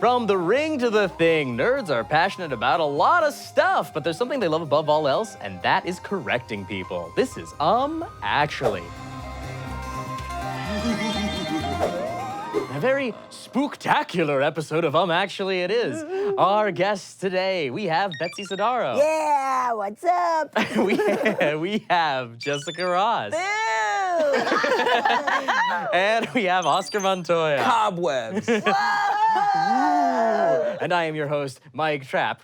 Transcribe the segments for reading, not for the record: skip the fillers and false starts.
From the ring to the thing, nerds are passionate about a lot of stuff, but there's something they love above all else, and that is correcting people. This is Actually. A very spooktacular episode of Actually it is. Our guests today, we have Betsy Sodaro. Yeah, what's up? we have Jessica Ross. And we have Oscar Montoya. Cobwebs. And I am your host, Mike Trapp.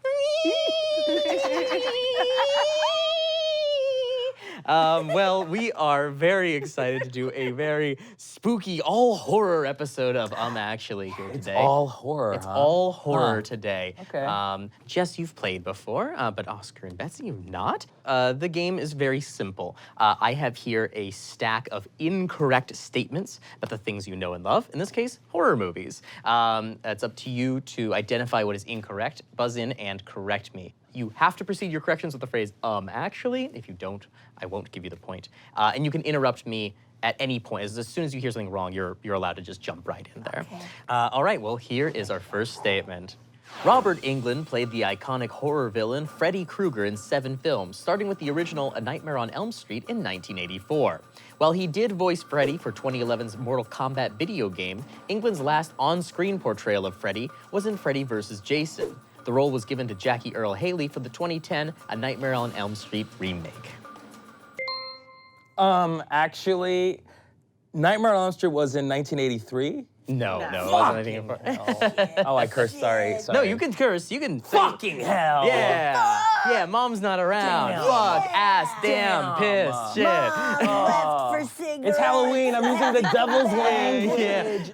Well, we are very excited to do a very spooky, all-horror episode of Actually here today. It's all horror, It's all horror today. Okay. Jess, you've played before, but Oscar and Betsy, you've not. The game is very simple. I have here a stack of incorrect statements about the things you know and love. In this case, horror movies. It's up to you to identify what is incorrect, buzz in, and correct me. You have to precede your corrections with the phrase, actually. If you don't, I won't give you the point. And you can interrupt me at any point. As soon as you hear something wrong, you're allowed to just jump right in there. Okay. All right, well, here is our first statement. Robert Englund played the iconic horror villain Freddy Krueger in 7 films, starting with the original A Nightmare on Elm Street in 1984. While he did voice Freddy for 2011's Mortal Kombat video game, Englund's last on-screen portrayal of Freddy was in Freddy vs. Jason. The role was given to Jackie Earle Haley for the 2010 A Nightmare on Elm Street remake. Actually, Nightmare on Elm Street was in 1983. No, it wasn't anything important. Oh, I cursed. Sorry. No, you can curse. You can say, Fucking hell. yeah. Yeah, mom's not around. Damn. Fuck, ass, damn, piss, shit. Mom left for cigarettes. It's Halloween. I'm using the devil's language. Yeah.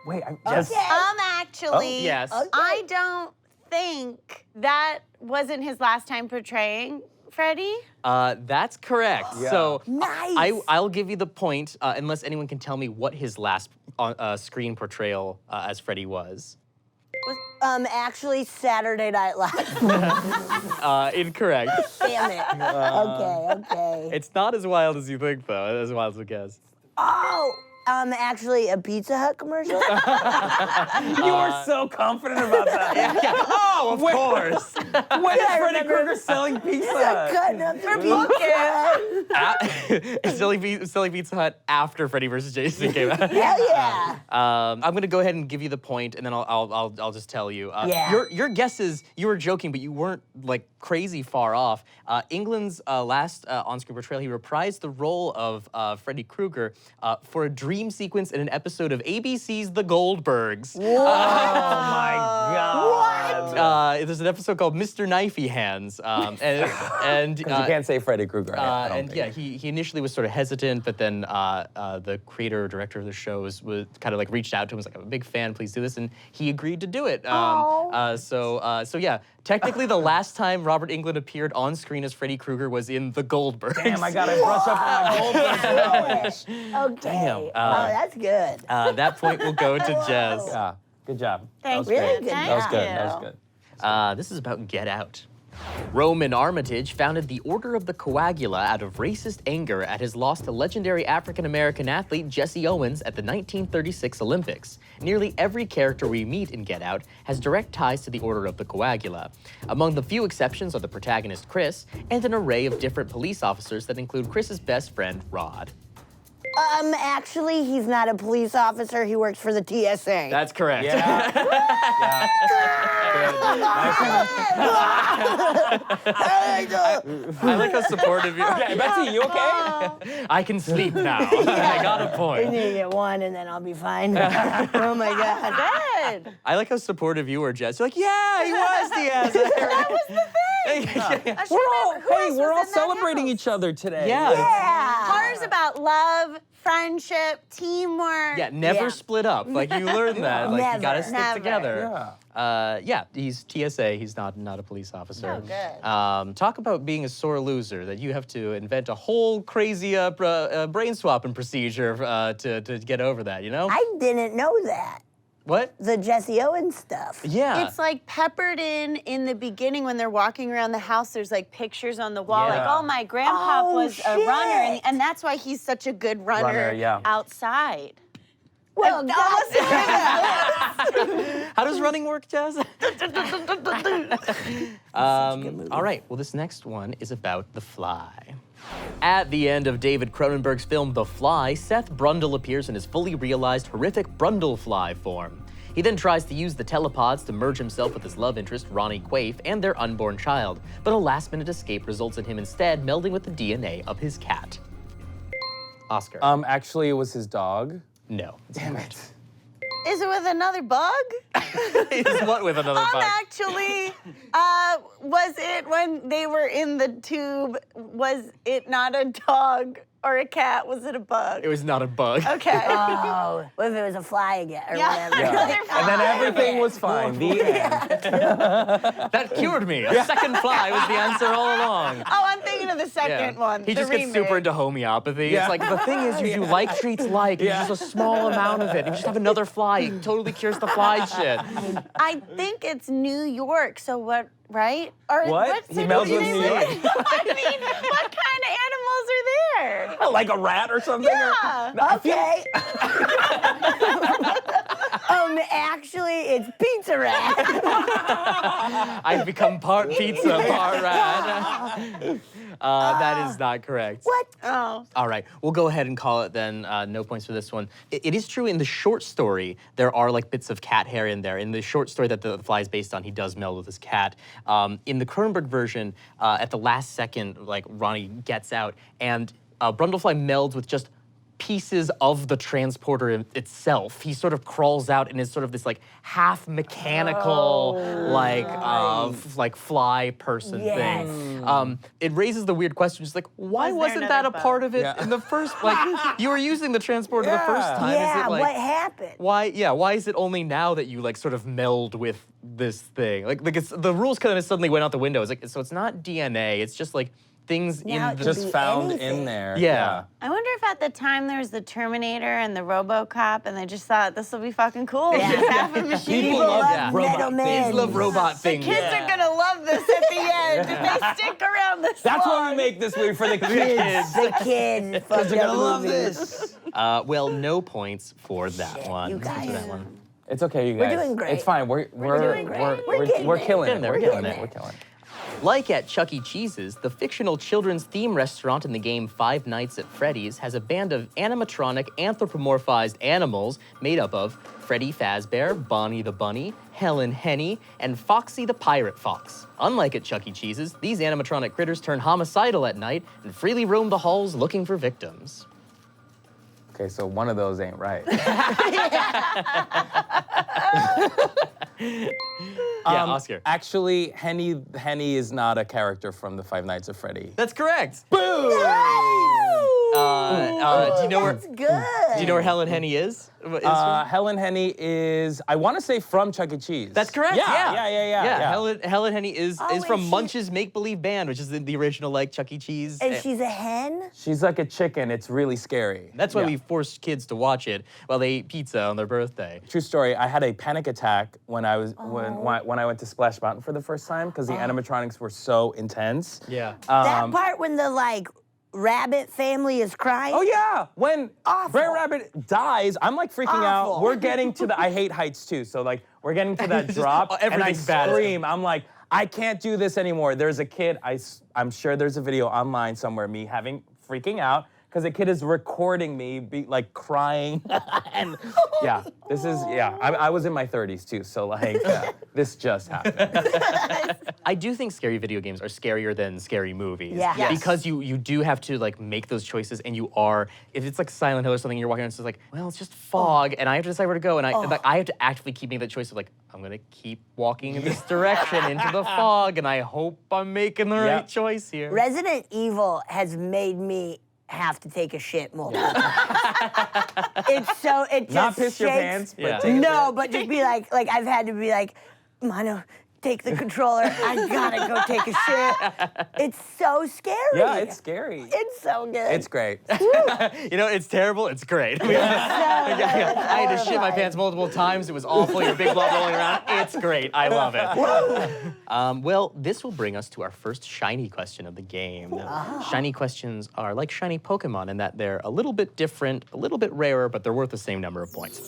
Wait, I just. Okay. Actually, Yes. Okay. I don't think that wasn't his last time portraying Freddy. That's correct. Yeah. So Nice. I'll give you the point unless anyone can tell me what his last screen portrayal as Freddy was. Actually, Saturday Night Live. Incorrect. Damn it. Okay. It's not as wild as you think, though. As wild as a guess. Oh, actually, a Pizza Hut commercial? You were so confident about that. Yeah. Oh, of course. When is Freddy Krueger selling pizza? Cutting up the Pizza Hut. Selling Pizza Hut after Freddy vs. Jason came out. Hell yeah. I'm gonna go ahead and give you the point, and then I'll just tell you. Yeah. Your guesses, you were joking, but you weren't like crazy far off. England's last on-screen portrayal, he reprised the role of Freddy Krueger for a dream sequence in an episode of ABC's The Goldbergs. Oh my God. There's an episode called Mr. Knifey Hands, and You can't say Freddy Krueger. I don't think. yeah, he initially was sort of hesitant, but then the creator or director of the show was kind of like reached out to him, was like, I'm a big fan, please do this, and he agreed to do it. So yeah, technically the last time Robert Englund appeared on screen as Freddy Krueger was in The Goldbergs. Damn, I gotta brush up on my Goldbergs. Okay. Damn. Oh, that's good. That point will go to Jess. Yeah, good job. Thank That was you. great. Good That was job. good. That was good. This is about Get Out. Roman Armitage founded the Order of the Coagula out of racist anger at his loss to legendary African-American athlete Jesse Owens at the 1936 Olympics. Nearly every character we meet in Get Out has direct ties to the Order of the Coagula. Among the few exceptions are the protagonist Chris and an array of different police officers that include Chris's best friend, Rod. Actually, he's not a police officer. He works for the TSA. That's correct. Yeah. I like how supportive you are. Hey, Betsy, you okay? I can sleep now. I got a I point. need to get one, and then I'll be fine. Oh my God. Good. I like how supportive you were, Jess. You're like, yeah, he was the ass. That was the thing. We're all celebrating each other today. Yeah. Yeah. Horror's about love, friendship, teamwork. Yeah, never Yeah. split up. Like, you learned that. Like, you gotta Never. stick Never. together. Yeah, he's TSA. He's not a police officer. Oh, good. Talk about being a sore loser, that you have to invent a whole crazy brain swapping procedure to get over that, you know? I didn't know that. What? The Jesse Owens stuff. Yeah. It's like peppered in the beginning when they're walking around the house. There's like pictures on the wall, like, Yeah. oh, my grandpa Oh, was a runner, shit. and that's why he's such a good runner, Runner, yeah. outside. Well, How does running work, Jess? All right, well, this next one is about The Fly. At the end of David Cronenberg's film The Fly, Seth Brundle appears in his fully realized horrific Brundlefly form. He then tries to use the telepods to merge himself with his love interest, Ronnie Quaife, and their unborn child, but a last-minute escape results in him instead melding with the DNA of his cat. Oscar. Actually, it was his dog. No. Damn it. Is it with another bug? Is what with another bug? Actually, was it when they were in the tube, was it not a dog or a cat? Was it a bug? It was not a bug. Okay. oh, what if it was a fly again or whatever? Yeah. And then everything was fine. The end. That cured me. A second fly was the answer all along. Oh, I'm thinking of the second one. He the just gets super remake. into homeopathy. Yeah. It's like, the thing is, you do like treats like, and Yeah. just a small amount of it. You just have another fly. It totally cures the fly shit. I think it's New York, so what, right? Or What? city He melds do with they New live York. in? I mean, what kind of animals are there? Like a rat or something? Yeah. No, I feel- Okay. Actually, it's Pizza Rat. I've become part pizza, part rat. That is not correct. What? Oh. All right, we'll go ahead and call it then. No points for this one. It is true in the short story, there are like bits of cat hair in there. In the short story that The Fly is based on, he does meld with his cat. In the Cronenberg version, at the last second, like Ronnie gets out and Brundlefly melds with just pieces of the transporter itself. He sort of crawls out and is sort of this like half mechanical, like fly person Yes. thing. It raises the weird question, just like, why Was there wasn't that a another part of it Yeah. in the first, like, you were using the transporter the first Yeah. time. Yeah, is it like, what happened? why is it only now that you like sort of meld with this thing? Like it's, the rules kind of suddenly went out the window. It's like, so it's not DNA, it's just like things Now in it the, could Just be found anything. in there. yeah. I wonder if at the time there was the Terminator and the RoboCop, and they just thought this will be fucking cool. Yeah. Just have a machine. People People love love robot Metal things. Men. Kids love robot The things. kids are gonna love this at the end if they stick around this That's why long. we make this movie for the kids. The kids fucked They're up gonna love movies. this. Well, no points for that one. you guys. For that one. It's okay, you guys. We're doing great. It's fine. We're doing great. We're getting we're there. killing it. We're We're getting killing there. it. We're killing it. Like at Chuck E. Cheese's, the fictional children's theme restaurant in the game Five Nights at Freddy's has a band of animatronic, anthropomorphized animals made up of Freddy Fazbear, Bonnie the Bunny, Helen Henny, and Foxy the Pirate Fox. Unlike at Chuck E. Cheese's, these animatronic critters turn homicidal at night and freely roam the halls looking for victims. Okay, so one of those ain't right. Oscar. Actually, Henny is not a character from the Five Nights at Freddy. That's correct. Boom! Do you know where? That's good. Do you know where Helen Henny is? Helen Henny is, I want to say from Chuck E. Cheese. That's correct. Yeah. Helen Henny is wait, from she- Munch's Make Believe Band, which is the original like Chuck E. Cheese. And she's a hen? She's like a chicken. It's really scary. That's why Yeah. we forced kids to watch it while they ate pizza on their birthday. True story. I had a panic attack when I was when I went to Splash Mountain for the first time because the animatronics were so intense. Yeah. That part when the like rabbit family is crying? Oh yeah, when Awful. Brer Rabbit dies, I'm like freaking Awful. out. We're getting to the I hate heights too, so like we're getting to that drop, and I everything's bad. scream. I'm like, I can't do this anymore. There's a kid. I'm sure there's a video online somewhere me freaking out because the kid is recording me like crying, and I was in my 30s too, so like this just happened. I do think scary video games are scarier than scary movies. Yeah. Yes. Because you do have to like make those choices, and you are, if it's like Silent Hill or something, you're walking around, it's just like, well, it's just fog, and I have to decide where to go, and I have to actively keep making that choice of like, I'm gonna keep walking in this direction into the fog, and I hope I'm making the right choice here. Resident Evil has made me have to take a shit multiple times. It just Not piss your shakes- pants, but Yeah. take a No, shit. but just be like I've had to be like, Mono, take the controller. I gotta go take a shit. It's so scary. Yeah, it's scary. It's so good. It's great. You know, it's terrible. It's great. I had to shit my pants multiple times. It was awful. Your big blob rolling around. It's great. I love it. Well, this will bring us to our first shiny question of the game. Now, shiny questions are like shiny Pokemon in that they're a little bit different, a little bit rarer, but they're worth the same number of points.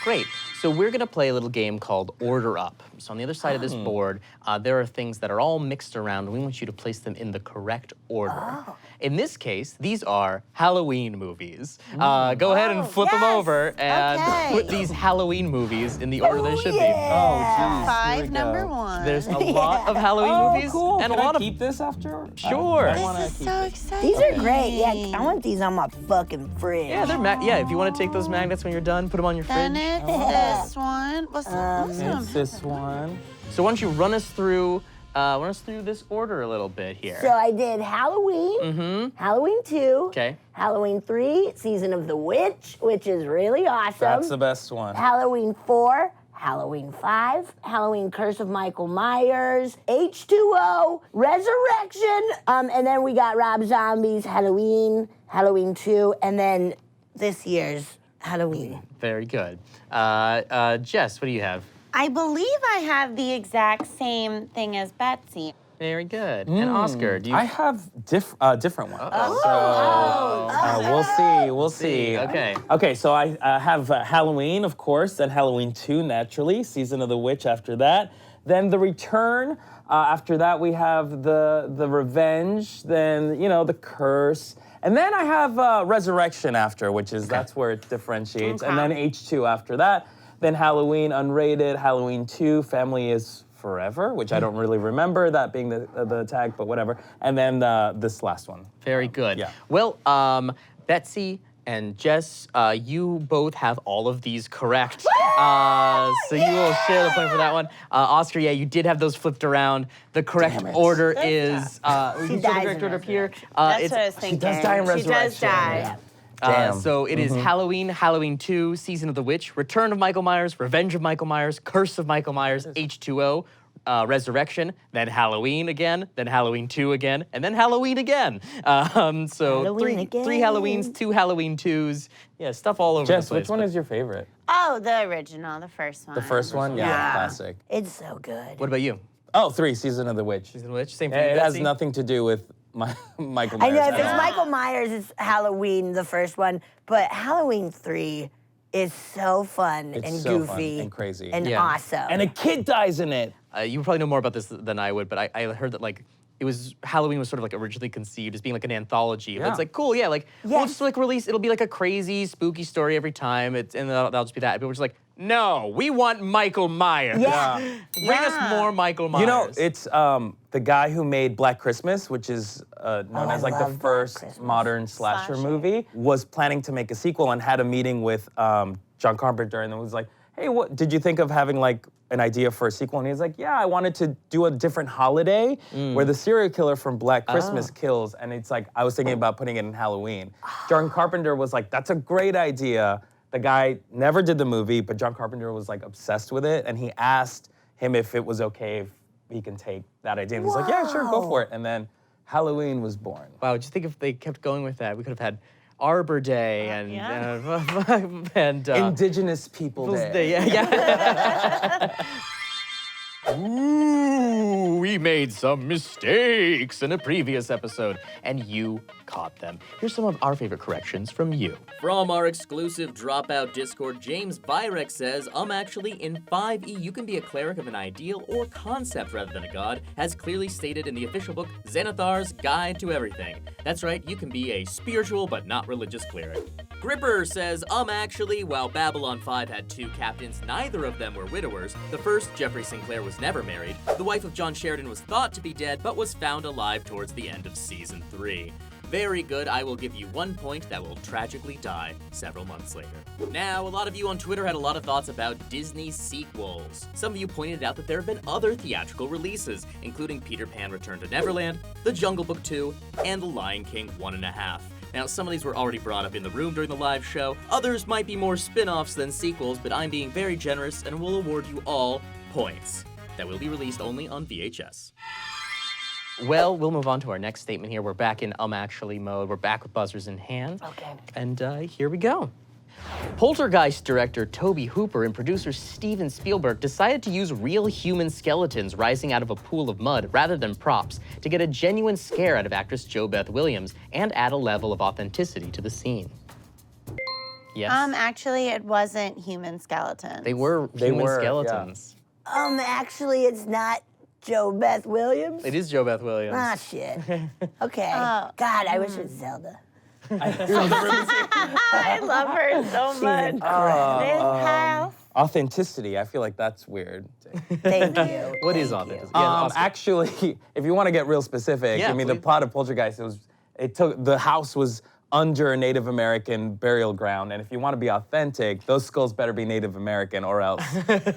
Great. So we're going to play a little game called Order Up. So on the other side of this board, there are things that are all mixed around, and we want you to place them in the correct order. In this case, these are Halloween movies. Go ahead and flip them over and put these Halloween movies in the order they should be. Oh, geez. 5, number 1. There's a lot of Halloween movies Cool. and Can a lot I of keep this after? Sure. I wanna This is keep so it. exciting. These are great. Yeah, I want these on my fucking fridge. Yeah, they're if you want to take those magnets when you're done, put them on your Then fridge. it's this one. What's It's this one. So why don't you run us through this order a little bit here. So I did Halloween, Halloween 2, Okay. Halloween 3, Season of the Witch, which is really awesome. That's the best one. Halloween 4, Halloween 5, Halloween Curse of Michael Myers, H2O, Resurrection, and then we got Rob Zombie's Halloween, Halloween 2, and then this year's Halloween. Very good. Jess, what do you have? I believe I have the exact same thing as Betsy. Very good. And Oscar, do you? I have different ones. We'll see. Okay. Okay, so I have Halloween, of course, then Halloween 2, naturally, Season of the Witch after that. Then The Return. After that, we have the Revenge, then, the Curse. And then I have Resurrection after, which is, that's where it differentiates. And then H2 after that. Then Halloween Unrated, Halloween 2, Family is Forever, which I don't really remember that being the tag, but whatever. And then this last one. Very good. Yeah. Well, Betsy and Jess, you both have all of these correct. So you will share the point for that one. Oscar, yeah, you did have those flipped around. The correct order is, you see the correct order up here. That's what I was thinking. She does die in She does Resurrection. die. Damn. So it is Halloween, Halloween 2, Season of the Witch, Return of Michael Myers, Revenge of Michael Myers, Curse of Michael Myers, H2O, Resurrection, then Halloween again, then Halloween 2 again, and then Halloween again. So Halloween again. 3 Halloweens, 2 Halloween 2s. Yeah, stuff all over Jess, the place. which one is your favorite? Oh, the original, the first one. The first one? Yeah, classic. It's so good. What about you? Oh, 3, Season of the Witch. Season of the Witch? Same for you, It has Betsy? nothing to do with Michael I Myers. know if it's Michael Myers, it's Halloween, the first one, but Halloween 3 is so fun It's and so fun goofy and crazy. and Yeah. awesome. And a kid dies in it. You probably know more about this than I would, but I heard that Halloween was sort of like originally conceived as being like an anthology. But Yeah. it's like, cool, yeah, like we'll Yes. just like release, it'll be like a crazy, spooky story every time. And that'll just be that. People were just like, no, we want Michael Myers. Yeah. Bring us more Michael Myers. You know, it's the guy who made Black Christmas, which is known as I like the love Black first Christmas. modern slasher movie, was planning to make a sequel and had a meeting with John Carpenter and was like, hey, what did you think of having like an idea for a sequel? And he's like, yeah, I wanted to do a different holiday where the serial killer from Black Christmas kills. And it's like, I was thinking about putting it in Halloween. John Carpenter was like, that's a great idea. The guy never did the movie, but John Carpenter was like obsessed with it. And he asked him if it was okay if he can take that idea. And he's like, yeah, sure, go for it. And then Halloween was born. Wow, just think if they kept going with that, we could have had Arbor Day and Indigenous People Day. Yeah. Ooh, we made some mistakes in a previous episode, and you caught them. Here's some of our favorite corrections from you. From our exclusive Dropout Discord, James Byrek says, actually, in 5e, you can be a cleric of an ideal or concept rather than a god, as clearly stated in the official book, Xanathar's Guide to Everything. That's right, you can be a spiritual but not religious cleric. Gripper says, actually, while Babylon 5 had 2 captains, neither of them were widowers. The first, Jeffrey Sinclair, was never married. The wife of John Sheridan was thought to be dead, but was found alive towards the end of Season 3. Very good, I will give you 1 point that will tragically die several months later. Now, a lot of you on Twitter had a lot of thoughts about Disney sequels. Some of you pointed out that there have been other theatrical releases, including Peter Pan Return to Neverland, The Jungle Book 2, and The Lion King 1.5. Now, some of these were already brought up in the room during the live show. Others might be more spin-offs than sequels, but I'm being very generous and will award you all points that will be released only on VHS. Well, we'll move on to our next statement here. We're back in Actually mode. We're back with buzzers in hand. Okay. And here we go. Poltergeist director Tobe Hooper and producer Steven Spielberg decided to use real human skeletons rising out of a pool of mud rather than props to get a genuine scare out of actress JoBeth Williams and add a level of authenticity to the scene. Yes. Actually, it wasn't human skeletons. They were human skeletons. Actually, it's not JoBeth Williams. It is JoBeth Williams. Ah, shit. Okay. Oh. God, I wish it was Zelda. I love her so much. This house. Authenticity. I feel like that's weird. Thank you. What is Thank authenticity? you. Yeah, Oscar. Actually, if you want to get real specific, Yeah, I mean, the please. plot of Poltergeist, the house was under a Native American burial ground, and if you want to be authentic, those skulls better be Native American or else,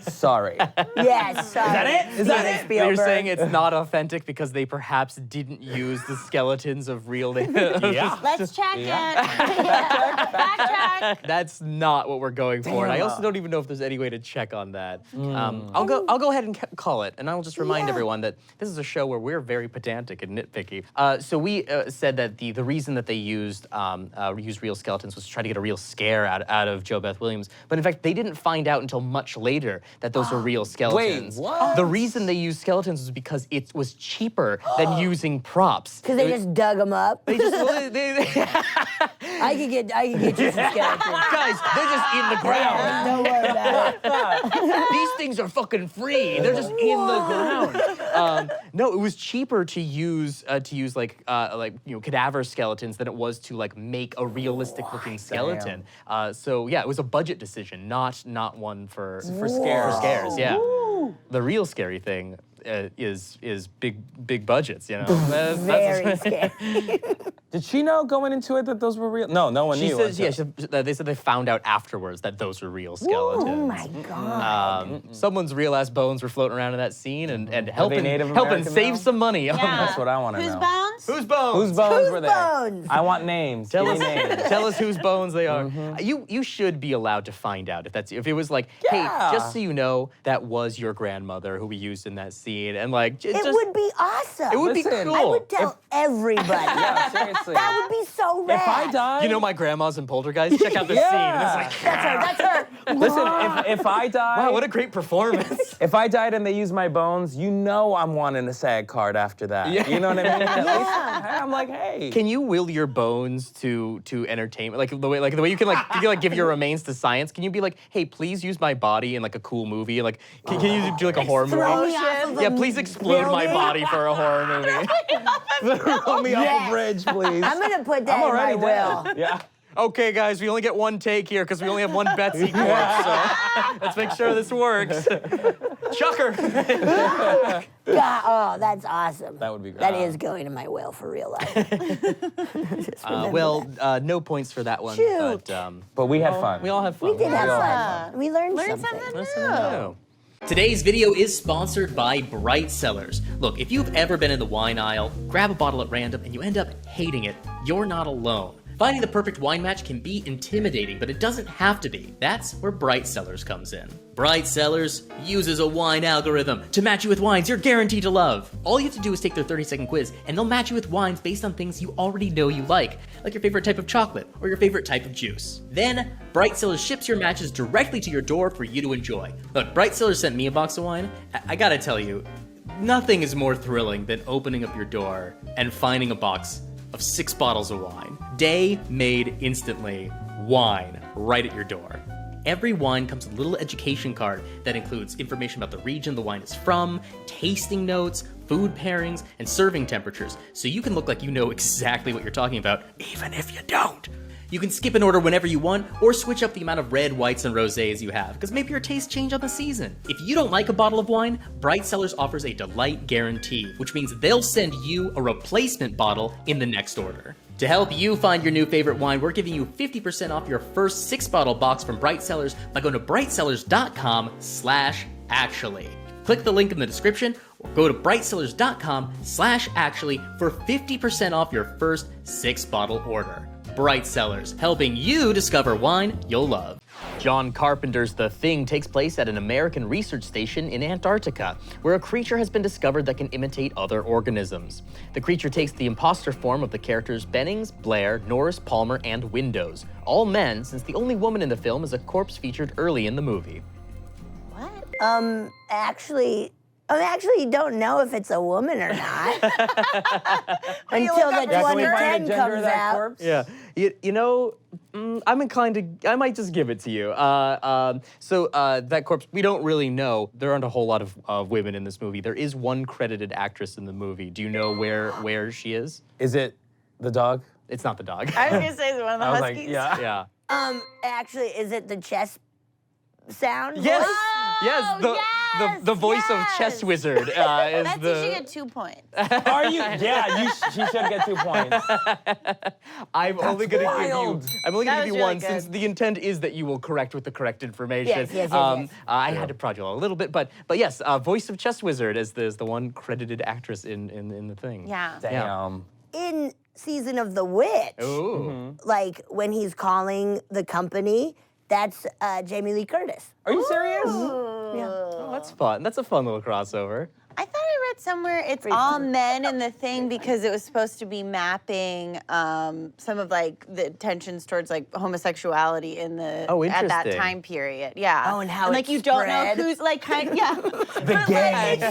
sorry. Yes, sorry. Is that it? Is that it? So you're saying it's not authentic because they perhaps didn't use the skeletons of real Yeah. Let's check it. Backtrack. That's not what we're going for, and I also don't even know if there's any way to check on that. I'll go ahead and call it, and I'll just remind everyone that this is a show where we're very pedantic and nitpicky. So we said that the reason that they used real skeletons was to try to get a real scare out of JoBeth Williams, but in fact they didn't find out until much later that those were real skeletons. Wait, what? The reason they used skeletons was because it was cheaper than using props. Because they just dug them up. They just I could get you some skeletons. guys, they're just in the ground. Don't worry about it. These things are fucking free. They're just in the ground. No, it was cheaper to use like cadaver skeletons than it was to like make a realistic looking skeleton. So yeah, it was a budget decision, not one for scares. For scares, yeah. The real scary thing is big budgets, you know. Very scary. Did she know going into it that those were real? No, no one She knew. says, they said they found out afterwards that those were real skeletons. Oh my God. Someone's real ass bones were floating around in that scene and helping Native helping American save though? some money. on Yeah. That's what I want to Whose know. bones? Whose bones? Whose bones Whose were there? bones? I want names. Tell Give us, me names. tell us whose bones they are. You should be allowed to find out if it was like, Yeah. hey, just so you know, that was your grandmother who we used in that scene, and like It would be awesome. It would be Listen, cool. I would tell everybody. Yeah, seriously. That would be so rad. If I die, You know my grandma's in Poltergeist. Check out this scene. And it's like, That's her. listen. If I die, wow, what a great performance. if I died and they used my bones, you know I'm wanting a SAG card after that. Yeah. You know what I mean? At least I'm like, hey. Can you will your bones to entertainment? Like the way you can give your remains to science. Can you be like, hey, please use my body in like a cool movie? And like, can you do like a horror Throw movie? me off of Yeah, a please explode my building. body for a horror movie. Throw me off Yes. a bridge, please. I'm gonna put I'm that in my already will. dead. Yeah. Okay, guys, we only get one take here because we only have one Betsy corpse, so let's make sure this works. Chucker! God, oh, that's awesome. That would be great. That is going in my will for real life. Just remember No points for that one. Shoot. But we had fun. We all have fun. we did have fun. We learned something. Listen. Today's video is sponsored by Bright Cellars. Look, if you've ever been in the wine aisle, grab a bottle at random, and you end up hating it, you're not alone. Finding the perfect wine match can be intimidating, but it doesn't have to be. That's where Bright Cellars comes in. Bright Cellars uses a wine algorithm to match you with wines you're guaranteed to love. All you have to do is take their 30-second quiz, and they'll match you with wines based on things you already know you like your favorite type of chocolate or your favorite type of juice. Then, Bright Cellars ships your matches directly to your door for you to enjoy. Look, Bright Cellars sent me a box of wine. I gotta tell you, nothing is more thrilling than opening up your door and finding a box of 6 bottles of wine. Day made instantly, wine right at your door. Every wine comes with a little education card that includes information about the region the wine is from, tasting notes, food pairings, and serving temperatures, so you can look like you know exactly what you're talking about, even if you don't. You can skip an order whenever you want, or switch up the amount of red, whites, and rosés you have, because maybe your tastes change on the season. If you don't like a bottle of wine, Bright Cellars offers a delight guarantee, which means they'll send you a replacement bottle in the next order. To help you find your new favorite wine, we're giving you 50% off your first 6-bottle box from Bright Cellars by going to brightcellars.com/actually. Click the link in the description or go to brightcellars.com/actually for 50% off your first 6-bottle order. Bright Cellars, helping you discover wine you'll love. John Carpenter's The Thing takes place at an American research station in Antarctica, where a creature has been discovered that can imitate other organisms. The creature takes the imposter form of the characters Bennings, Blair, Norris, Palmer, and Windows, all men, since the only woman in the film is a corpse featured early in the movie. What? I actually don't know if it's a woman or not. Until the Yeah, can we find 2010 the gender comes of that out. corpse? Yeah, you know, I'm inclined to, I might just give it to you. That corpse, we don't really know. There aren't a whole lot of women in this movie. There is one credited actress in the movie. Do you know where she is? Is it the dog? It's not the dog. I was gonna say it's one of the I was huskies. like, yeah. Yeah. Actually, is it the chest sound? Yes. voice? Yes. The voice of Chess Wizard is Betsy the. should get 2 points. Are you? Yeah, she should get 2 points. I'm only gonna wild. give you. I'm only gonna That give was you really one, since good. the intent is that you will correct with the correct information. Yes. I had to prod you a little bit, but yes, voice of Chess Wizard is the one credited actress in the thing. Yeah. Damn. In Season of the Witch, Ooh. like when he's calling the company, that's Jamie Lee Curtis. Are you serious? Oh, that's fun. That's a fun little crossover. I thought I read somewhere it's all men in the thing because it was supposed to be mapping some of like the tensions towards like homosexuality in the Oh, at that interesting. time period. Yeah. Oh, and how like it you don't know spread. who's like yeah. The gang.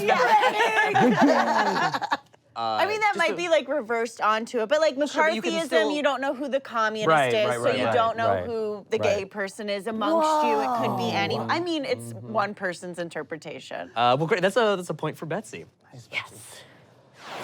I mean, that might be like reversed onto it, but like Sure, but you can McCarthyism, still- you don't know who the communist Right, is, right, so right, you right, don't know right, who the gay right. person is amongst you. It could be any. I mean, it's one person's interpretation. Well, great. That's a point for Betsy. Yes.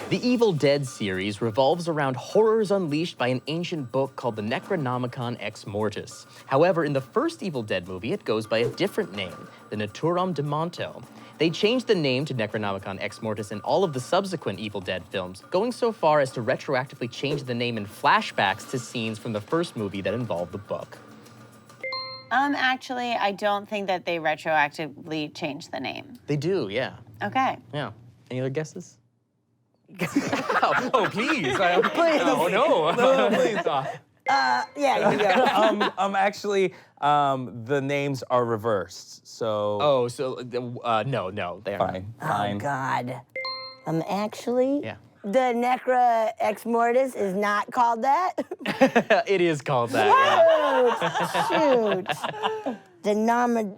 The Evil Dead series revolves around horrors unleashed by an ancient book called the Necronomicon Ex Mortis. However, in the first Evil Dead movie, it goes by a different name, the Naturom de Monto. They changed the name to Necronomicon Ex Mortis in all of the subsequent Evil Dead films, going so far as to retroactively change the name in flashbacks to scenes from the first movie that involved the book. Actually, I don't think that they retroactively changed the name. They do, yeah. Okay. Yeah. Any other guesses? oh, please. Oh, no. Please. Yeah, you go. Actually, the names are reversed. So. Oh, so, no, they aren't. Fine. Oh, Fine. God. Actually, Yeah. the Necra Ex Mortis is not called that. It is called that, yeah. Shoot. The Namadama.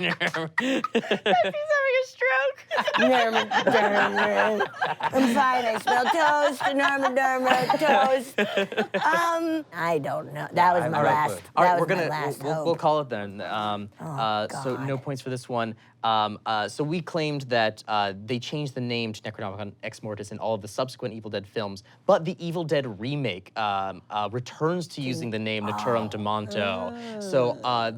He's having a stroke. I'm fine. I smell toast. Namadama toast. I don't know. That was my have no last. clue. All right, That we're was my gonna last we'll hope. call it then. So no God. points for this one. So we claimed that they changed the name to Necronomicon Ex Mortis in all of the subsequent Evil Dead films, but the Evil Dead remake returns to using the name Naturom de Monto. So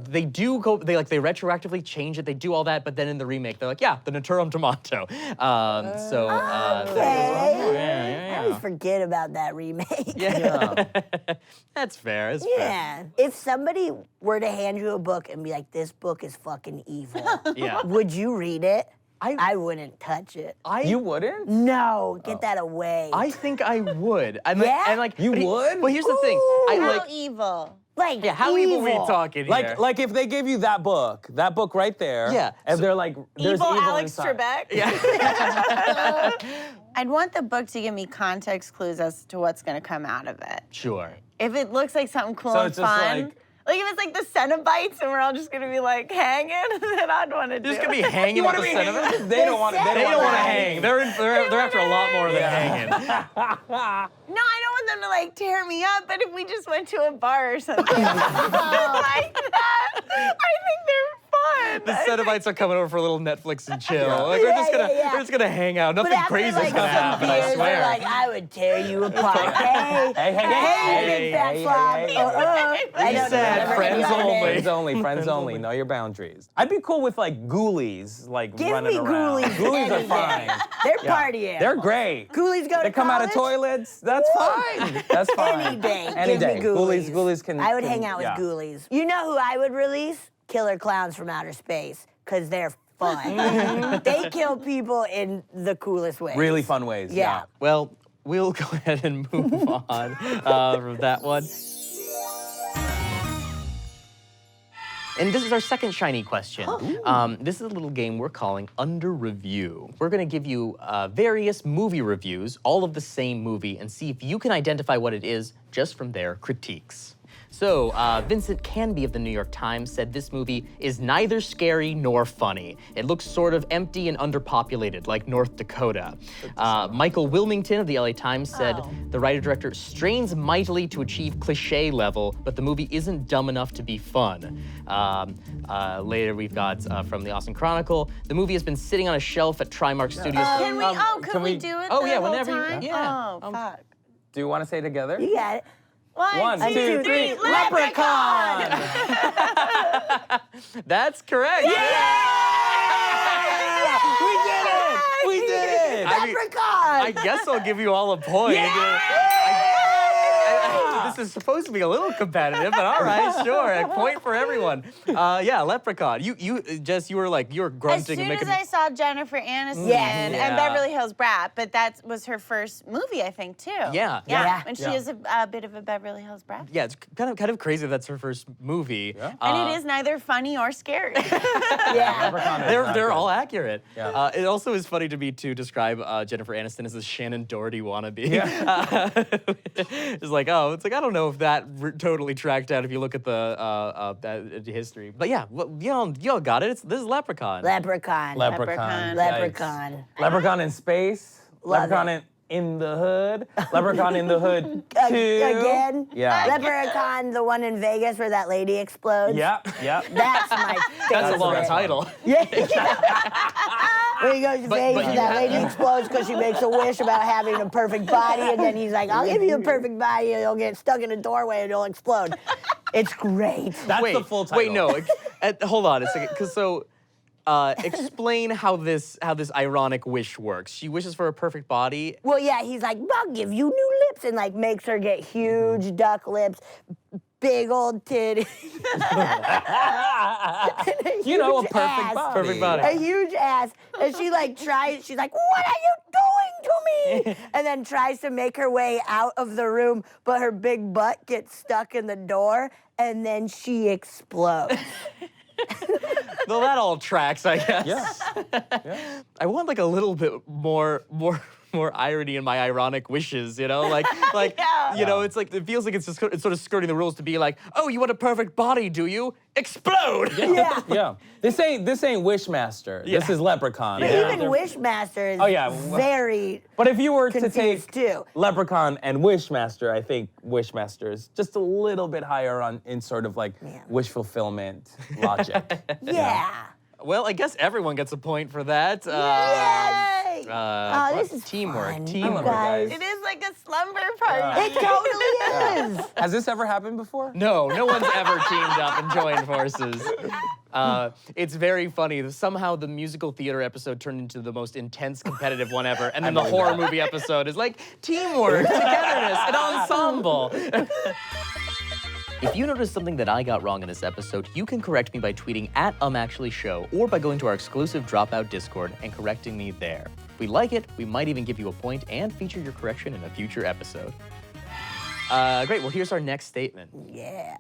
they do go, they retroactively change it. They do all that, but then in the remake they're like, yeah, the Naturom de Monto. Okay. I always forget about that remake. Yeah. That's fair. That's fair. Yeah. If somebody were to hand you a book and be like, this book is fucking evil, Yeah. would you read it? I- I wouldn't touch it. You wouldn't? No, get that away. I think I would. Yeah? You would? Well, here's the thing. I How like. evil. like, Yeah, how evil we talking here? Like if they gave you that book right there. Yeah, And they're like, there's Evil evil Alex inside. Trebek. Yeah. I'd want the book to give me context clues as to what's going to come out of it. Sure. If it looks like something cool So and it's just fun, like if it's like the Cenobites and we're all just gonna be like hanging, then I'd want to do Just it. gonna be hanging with the Cenobites? They don't want to. They don't want to hang. They're after a lot more than hanging. No, I don't want them to like tear me up, but if we just went to a bar or something like that, I think they're fun. The Cenobites are coming over for a little Netflix and chill. Yeah. Like, we're Yeah. just gonna hang out. But Nothing after crazy's like gonna some happen, beers, I they're swear. like, I would tear you apart. Hey, Hey, big fat slob. I don't know, said never friends heard of it. only. Friends only. Know your boundaries. I'd be cool with like ghoulies, like Give running me around. ghoulies Ghoulies are any fine. day. They're Yeah. party animals. They're great. Ghoulies go to They come out of college? toilets. That's fine. That's fine. Any day. Any Give day. me ghoulies. Ghoulies can. I would can- hang out with yeah. ghoulies. You know who I would release? Killer clowns from outer space, because they're fun. They kill people in the coolest ways. Really fun ways. Yeah. Well, we'll go ahead and move on from that one. And this is our second shiny question. This is a little game we're calling Under Review. We're gonna give you various movie reviews, all of the same movie, and see if you can identify what it is just from their critiques. So, Vincent Canby of the New York Times said this movie is neither scary nor funny. It looks sort of empty and underpopulated, like North Dakota. Michael Wilmington of the LA Times said the writer-director strains mightily to achieve cliche level, but the movie isn't dumb enough to be fun. Later we've got from the Austin Chronicle, the movie has been sitting on a shelf at Trimark Studios. Can we do it Oh, the yeah, whole whenever you- time? yeah. Oh, fuck. Do you want to say it together? You got it. One, One, two, three. Leprechaun! That's correct. We did it! We did it! I mean, Leprechaun! I guess I'll give you all a point. This is supposed to be a little competitive, but all right, sure. A point for everyone. Yeah, Leprechaun. You were grunting As soon and making. as I saw Jennifer Aniston Yes. and Beverly Hills Brat, but that was her first movie, I think, too. Yeah. And she is a bit of a Beverly Hills Brat. Yeah, it's kind of crazy that's her first movie. Yeah. And it is neither funny or scary. Yeah. Leprechaun is not They're good. all accurate. Yeah. It also is funny to me to describe Jennifer Aniston as a Shannon Doherty wannabe. Yeah. It's like I don't know if that totally tracked out if you look at the that history. But yeah, well, y'all got it. This is Leprechaun. Leprechaun. Leprechaun. Leprechaun. Yikes. Leprechaun in space. Love Leprechaun in the hood. Leprechaun in the hood 2. Again? Yeah. Leprechaun, the one in Vegas where that lady explodes? Yep. That's my favorite. That's a long right. title. Yeah. When he goes to Vegas, but and you that have- lady explodes because she makes a wish about having a perfect body, and then he's like, I'll give you a perfect body, and you'll get stuck in a doorway and you'll explode. It's great. That's Wait, the full title. wait, no. Hold on a second, because explain how this ironic wish works. She wishes for a perfect body. Well, yeah, he's like, I'll give you new lips, and like makes her get huge duck lips, big old titties. You know, a huge perfect ass. body. Perfect body. A huge ass. And she like tries, she's like, what are you doing to me? And then tries to make her way out of the room, but her big butt gets stuck in the door, and then she explodes. Well, that all tracks, I guess. Yeah. I want like a little bit more irony in my ironic wishes, you know? Like, you know, it's like, it feels like it's sort of skirting the rules to be like, oh, you want a perfect body, do you? Explode! Yeah. Yeah. This ain't Wishmaster. Yeah. This is Leprechaun. But Yeah. even Wishmaster is Oh, yeah. very But if you were to take confused too. Leprechaun and Wishmaster, I think Wishmaster is just a little bit higher in sort of like wish fulfillment logic. Yeah. Well, I guess everyone gets a point for that. Yay! Oh, this is teamwork. fun, Teamwork. you guys. It is like a slumber party. It totally is. Has this ever happened before? No one's ever teamed up and joined forces. It's very funny. Somehow the musical theater episode turned into the most intense competitive one ever, and then the horror movie episode is like teamwork, togetherness, an ensemble. If you notice something that I got wrong in this episode, you can correct me by tweeting @UmActuallyShow or by going to our exclusive Dropout Discord and correcting me there. If we like it, we might even give you a point and feature your correction in a future episode. Great, well here's our next statement. Yeah.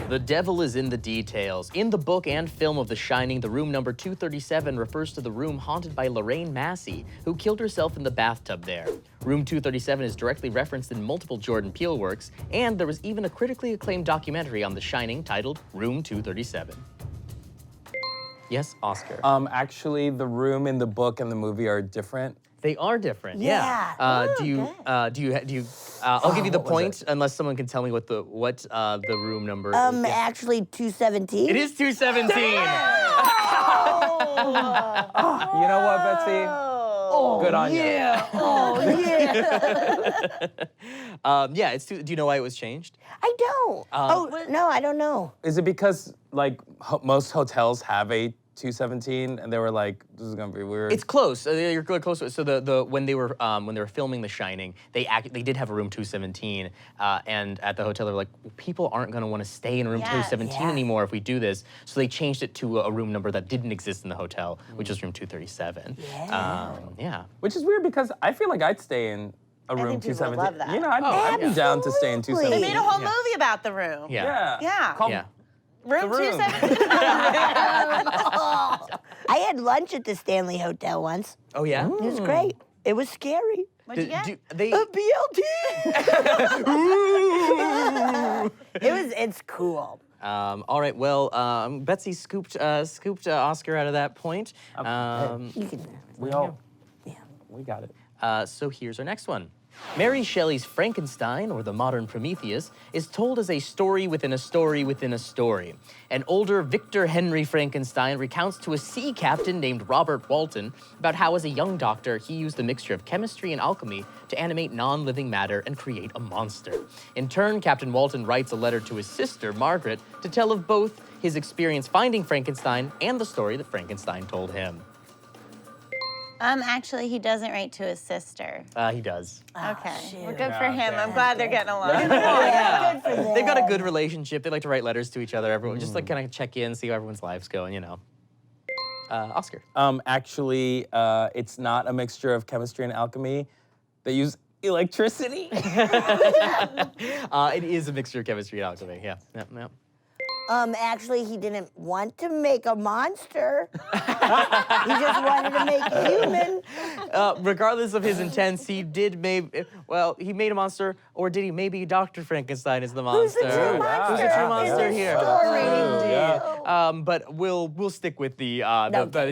The devil is in the details. In the book and film of The Shining, the room number 237 refers to the room haunted by Lorraine Massey, who killed herself in the bathtub there. Room 237 is directly referenced in multiple Jordan Peele works, and there was even a critically acclaimed documentary on The Shining titled Room 237. Yes, Oscar. Actually, the room in the book and the movie are different. They are different. Yeah. Do you? I'll give you the point unless someone can tell me what the room number is. Yeah. Actually 217. It is 217. You know what, Betsy? Good on you. Oh, yeah. Yeah, it's do you know why it was changed? I don't. No, I don't know. Is it because like most hotels have a 217 and they were like, this is gonna be weird? It's close. You're really close. So the when they were filming The Shining, they did have a room 217, and at the hotel they were like, people aren't gonna want to stay in room 217 anymore if we do this. So they changed it to a room number that didn't exist in the hotel, which is room 237. Yeah. Which is weird because I feel like I'd stay in A room think people would love 217. that. You know, I'd be down to stay in Absolutely. 217. They made a whole Yeah. movie about the room. Yeah. Yeah. Called Yeah. Room The Room. 217. I had lunch at the Stanley Hotel once. Oh yeah. It was great. It was scary. What'd you get? They A BLT. It's cool. all right. Well, Betsy scooped Oscar out of that point. You can. We all, Yeah. we got it. So here's our next one. Mary Shelley's Frankenstein, or the modern Prometheus, is told as a story within a story within a story. An older Victor Henry Frankenstein recounts to a sea captain named Robert Walton about how, as a young doctor, he used a mixture of chemistry and alchemy to animate non-living matter and create a monster. In turn, Captain Walton writes a letter to his sister, Margaret, to tell of both his experience finding Frankenstein and the story that Frankenstein told him. Actually, he doesn't write to his sister. He does. Okay. shoot. Well, good for Yeah, him. okay. I'm glad they're getting along. Yeah, good for them. They've got a good relationship. They like to write letters to each other. Everyone just like kind of check in, see how everyone's life's going, you know. Oscar. Actually, it's not a mixture of chemistry and alchemy. They use electricity. It is a mixture of chemistry and alchemy. Yeah. Yep. Actually, he didn't want to make a monster. He just wanted to make a human. Regardless of his intents, he did he made a monster, or did he? Maybe Dr. Frankenstein is the Who's monster. the true monster? Who's the true in monster this here? story? But we'll stick with the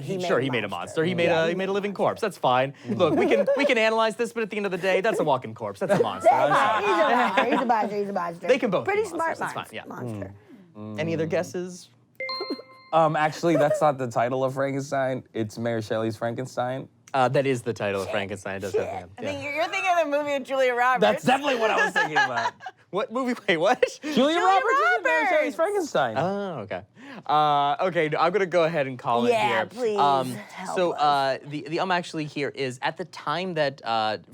he made a monster. He made Yeah. he made a living corpse. That's fine. Look, we can analyze this, but at the end of the day, that's a walking corpse. That's a monster. I'm sorry. He's a monster. He's a monster. They can both be Pretty monsters, smart. that's fine, yeah. Monster. Any other guesses? Actually, that's not the title of Frankenstein. It's Mary Shelley's Frankenstein. That is the title of Frankenstein. It does have him. I Yeah. think you're thinking of the movie with Julia Roberts. That's definitely what I was thinking about. What movie? Wait, what? Julia Roberts is in Mary Shelley's Roberts. Frankenstein. Oh, okay. Okay, I'm gonna go ahead and call it Yeah, here. please, help So us. the actually here is at the time that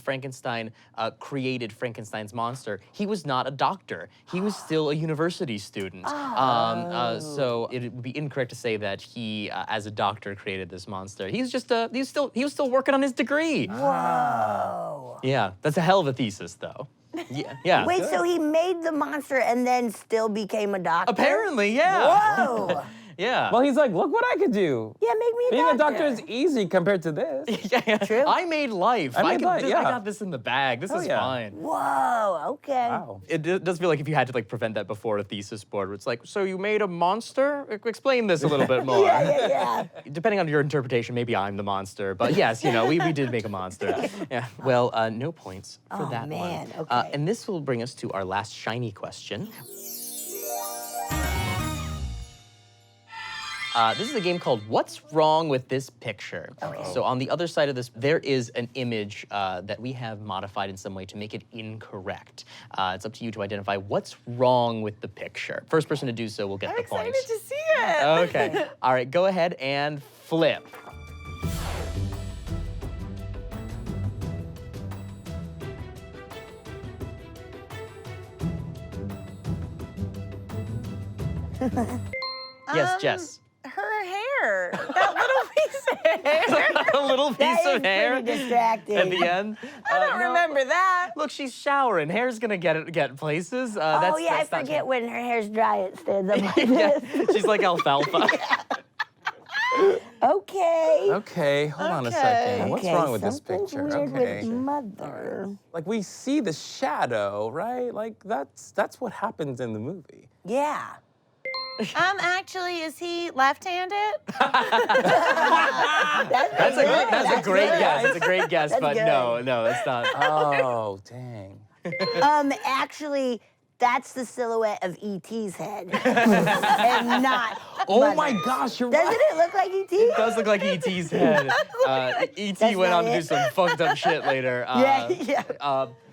Frankenstein created Frankenstein's monster, he was not a doctor. He was still a university student. So it would be incorrect to say that he, as a doctor, created this monster. He was just he was still working on his degree. Whoa. Yeah, that's a hell of a thesis, though. Yeah. Wait, so he made the monster and then still became a doctor? Apparently, yeah. Whoa. Yeah. Well, he's like, look what I could do. Yeah, make me a Being doctor. a doctor is easy compared to this. Yeah. True. I made life. I made life, I yeah. got this in the bag. This is yeah. fine. Whoa, okay. Wow. It does feel like if you had to like prevent that before a thesis board, where it's like, so you made a monster? Explain this a little bit more. Yeah. Depending on your interpretation, maybe I'm the monster, but yes, we did make a monster. Yeah. Well, no points for Oh, that man, one. okay. And this will bring us to our last shiny question. This is a game called What's Wrong with This Picture? So on the other side of this, there is an image that we have modified in some way to make it incorrect. It's up to you to identify what's wrong with the picture. First person to do so will get I'm the point. excited to see it. Okay. All right, go ahead and flip. Yes, Jess. Her hair. That little piece of hair. A little piece That is of hair pretty distracting. at the end. I don't remember that. Look, she's showering. Hair's gonna get places. Oh, yeah, I that's not- forget when her hair's dry, it stands up like Yeah, this. she's like alfalfa. Okay. Okay, hold on a Okay. second. What's Okay, wrong with this something's picture? Weird Okay. with mother. Like we see the shadow, right? Like that's what happens in the movie. Yeah. Actually, is he left-handed? That's a great good. guess. It's a great guess, That's but good. no, that's not. Oh, dang. Actually, that's the silhouette of E.T.'s head. And not Oh my Mother's. gosh, you're Doesn't right. it look like E.T.? It does look like E.T.'s head. E.T. That's went not on to do it. some fucked up shit later. Yeah.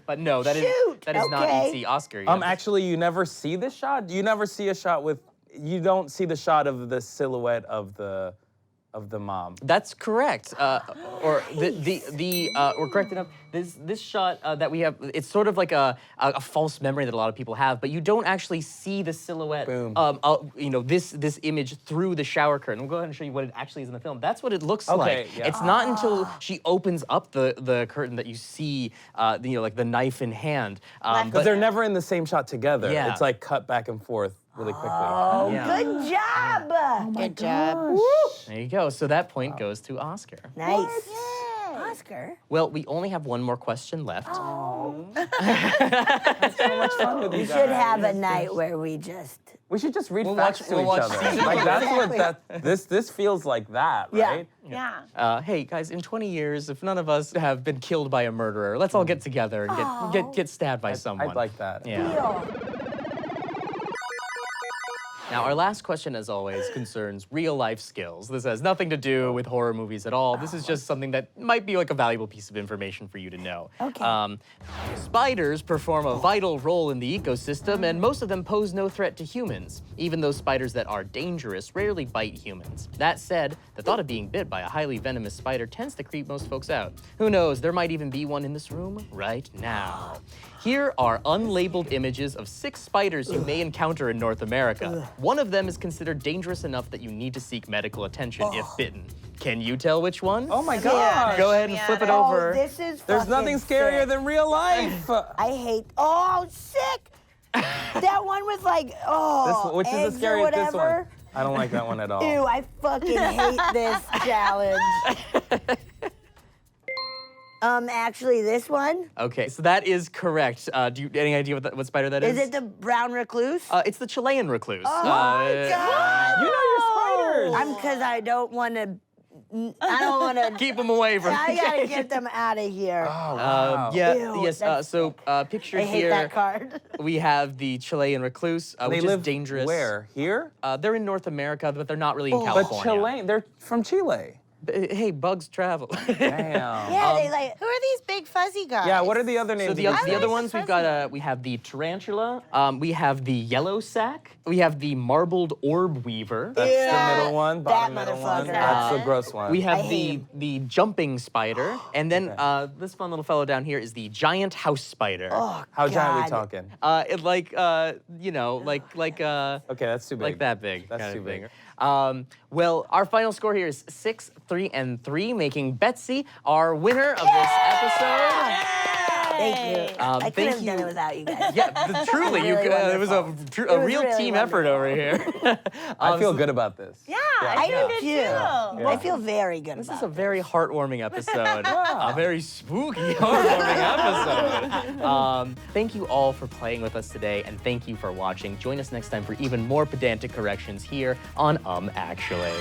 But no, that is Shoot, not okay. E.T. Oscar. Actually, you never see this shot. You never see a shot with. You don't see the shot of the silhouette of the of the mom. That's correct. Or we're correct enough. This shot that we have, it's sort of like a false memory that a lot of people have, but you don't actually see the silhouette. Boom. This image through the shower curtain. We'll go ahead and show you what it actually is in the film. That's what it looks Okay, like. yeah. It's not until she opens up the curtain that you see, like the knife in hand. Because they're never in the same shot together. Yeah. It's like cut back and forth really quickly. Oh, Yeah. good job. Good job. There you go. So that point goes to Oscar. Nice. Oscar. Well, we only have one more question left. So much fun with We you should guys. have a night where we just. We should just read We'll facts watch- to we'll each watch other. season Like one. that's what this feels like that, Yeah. right? Yeah. Hey guys, in 20 years, if none of us have been killed by a murderer, let's all get together and get stabbed by someone. I'd like that. Yeah. Deal. Now, our last question, as always, concerns real-life skills. This has nothing to do with horror movies at all. This is just something that might be like a valuable piece of information for you to know. Okay. Spiders perform a vital role in the ecosystem, and most of them pose no threat to humans. Even those spiders that are dangerous rarely bite humans. That said, the thought of being bit by a highly venomous spider tends to creep most folks out. Who knows, there might even be one in this room right now. Here are unlabeled images of 6 spiders you may encounter in North America. One of them is considered dangerous enough that you need to seek medical attention if bitten. Can you tell which one? Oh my god. Go ahead and flip it over. Oh, this is There's fucking nothing scarier sick. than real life. I hate. Oh, sick. That one with like, Which is eggs the scariest? or This whatever. one. I don't like that one at all. Ew, I fucking hate this challenge. Actually, this one. Okay, so that is correct. Do you any idea what spider that is? Is it the brown recluse? It's the Chilean recluse. Oh my god! You know your spiders. Because I don't want to. I don't want to. Keep them away from I me. gotta get them out of here. Oh, wow. Yeah, Ew, yes. that's So picture I hate here, that card. we have the Chilean recluse, They which live is dangerous. Where? Here? They're in North America, but they're not really in But California. Chilean, they're from Chile. Hey, bugs travel. Damn. Yeah, they like. Who are these big fuzzy guys? Yeah, what are the other names? So of the these other things? ones we've got we have the tarantula, we have the yellow sack, we have the marbled orb weaver. That's Yeah, the middle one, bottom that middle one. motherfucker. That's the gross one. We have I hate the jumping spider, and then this fun little fellow down here is the giant house spider. Oh, How giant are we God. talking? It like Okay, that's too big. like that big. That's kind too of big. thing. Well, our final score here is 6-3-3, making Betsy our winner of this episode. Thank you. I couldn't thank have done you. it without you guys. Yeah, truly, Really it was a wonderful. a It was real really team effort over here. I feel good about this. Yeah, I I do do too. too. I feel very good This about is a it. very heartwarming episode. A very spooky, heartwarming episode. Thank you all for playing with us today, and thank you for watching. Join us next time for even more pedantic corrections here on Actually.